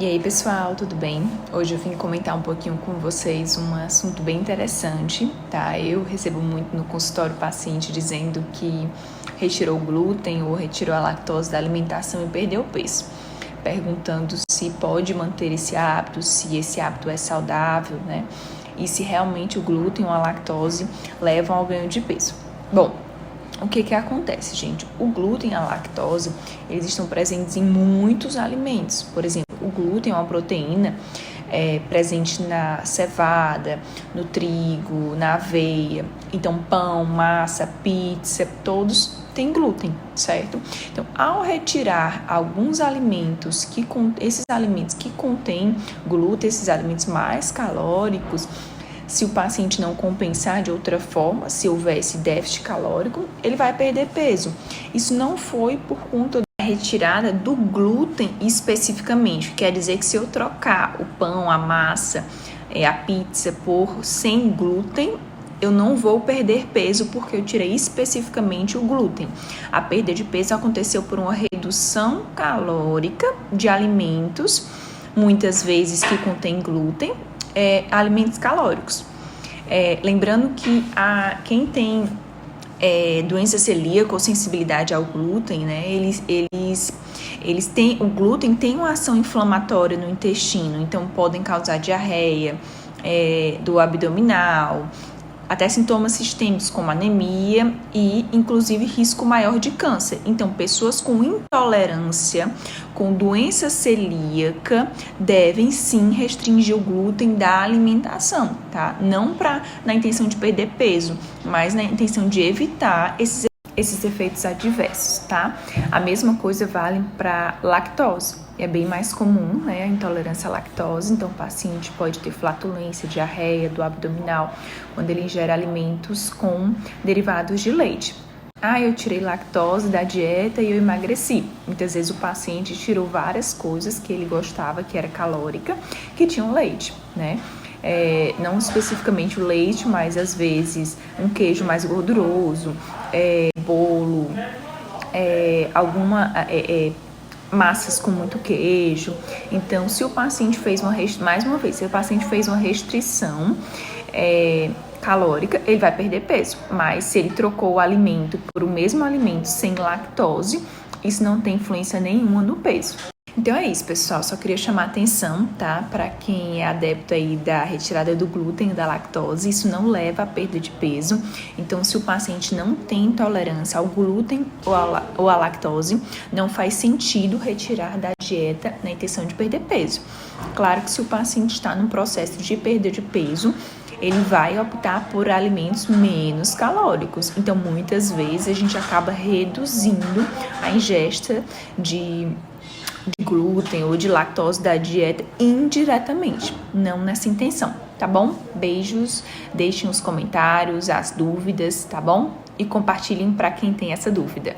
E aí, pessoal, tudo bem? Hoje eu vim comentar um pouquinho com vocês um assunto bem interessante, tá? Eu recebo muito no consultório paciente dizendo que retirou o glúten ou retirou a lactose da alimentação e perdeu peso, perguntando se pode manter esse hábito, se esse hábito é saudável, né? E se realmente o glúten ou a lactose levam ao ganho de peso. Bom, o que acontece, gente? O glúten e a lactose, eles estão presentes em muitos alimentos. Por exemplo, o glúten é uma proteína presente na cevada, no trigo, na aveia. Então, pão, massa, pizza, todos têm glúten, certo? Então, ao retirar alguns alimentos, esses alimentos que contêm glúten, esses alimentos mais calóricos, se o paciente não compensar de outra forma, se houvesse déficit calórico, ele vai perder peso. Isso não foi por conta da retirada do glúten especificamente. Quer dizer que se eu trocar o pão, a massa, a pizza por sem glúten, eu não vou perder peso porque eu tirei especificamente o glúten. A perda de peso aconteceu por uma redução calórica de alimentos, muitas vezes que contém glúten, alimentos calóricos. Lembrando que quem tem doença celíaca ou sensibilidade ao glúten, né, eles têm, o glúten tem uma ação inflamatória no intestino, então podem causar diarreia do abdominal, até sintomas sistêmicos como anemia e, inclusive, risco maior de câncer. Então, pessoas com intolerância, com doença celíaca, devem sim restringir o glúten da alimentação, tá? Não na intenção de perder peso, mas na intenção de evitar esses efeitos adversos, tá? A mesma coisa vale para lactose. É bem mais comum, né, a intolerância à lactose, então o paciente pode ter flatulência, diarreia do abdominal quando ele ingere alimentos com derivados de leite. Eu tirei lactose da dieta e eu emagreci. Muitas vezes o paciente tirou várias coisas que ele gostava, que era calórica, que tinham leite, né? Não especificamente o leite, mas às vezes um queijo mais gorduroso, bolo, massas com muito queijo. Então, se o paciente fez uma restrição calórica, ele vai perder peso. Mas se ele trocou o alimento por o mesmo alimento sem lactose, isso não tem influência nenhuma no peso. Então é isso, pessoal. Só queria chamar a atenção, tá? Para quem é adepto aí da retirada do glúten e da lactose, isso não leva à perda de peso. Então, se o paciente não tem intolerância ao glúten ou à lactose, não faz sentido retirar da dieta na intenção de perder peso. Claro que se o paciente está num processo de perda de peso, ele vai optar por alimentos menos calóricos. Então, muitas vezes, a gente acaba reduzindo a ingesta de glúten ou de lactose da dieta indiretamente, não nessa intenção, tá bom? Beijos, deixem os comentários, as dúvidas, tá bom? E compartilhem para quem tem essa dúvida.